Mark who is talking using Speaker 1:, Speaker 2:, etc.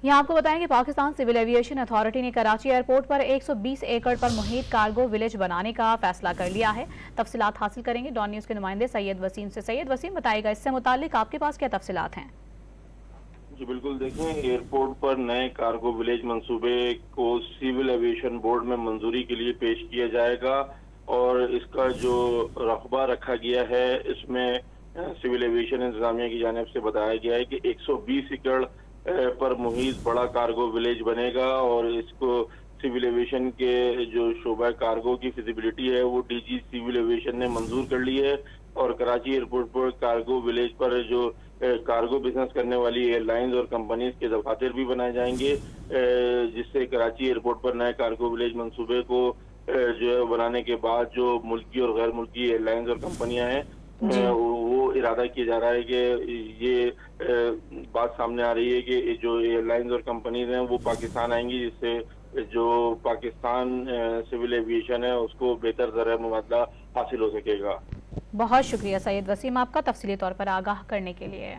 Speaker 1: यहाँ आपको बताएं कि पाकिस्तान सिविल एविएशन अथॉरिटी ने कराची एयरपोर्ट पर 120 एकड़ पर मुहित कार्गो विलेज बनाने का फैसला कर लिया है। तफसीलात हासिल करेंगे डॉन न्यूज़ के नुमाइंदे सैयद वसीम से। सैयद वसीम, बताएगा इससे मुतालिक आपके पास क्या तफसीलात हैं?
Speaker 2: जी बिल्कुल, देखें, एयरपोर्ट पर नए कार्गो विलेज मंसूबे को सिविल एविएशन बोर्ड में मंजूरी के लिए पेश किया जाएगा और इसका जो रकबा रखा गया है इसमें सिविल एविएशन इंतजामिया की जानिब से बताया गया है कि 120 एकड़ पर मुहित बड़ा कार्गो विलेज बनेगा और इसको सिविल एविएशन के जो शोबा कार्गो की फिजिबिलिटी है वो डीजी सिविल एविएशन ने मंजूर कर ली है और कराची एयरपोर्ट पर कार्गो विलेज पर जो कार्गो बिजनेस करने वाली एयरलाइंस और कंपनीज के दफातर भी बनाए जाएंगे, जिससे कराची एयरपोर्ट पर नए कार्गो विलेज मंसूबे को जो है बनाने के बाद जो मुल्की और गैर मुल्की एयरलाइंस और कंपनियां हैं वो इरादा किया जा रहा है कि ये बात सामने आ रही है कि जो एयरलाइंस और कंपनीज हैं वो पाकिस्तान आएंगी, जिससे जो पाकिस्तान सिविल एविएशन है उसको बेहतर ज़रिया मुबादला हासिल हो सकेगा।
Speaker 1: बहुत शुक्रिया सैयद वसीम आपका तफसीली तौर पर आगाह करने के लिए।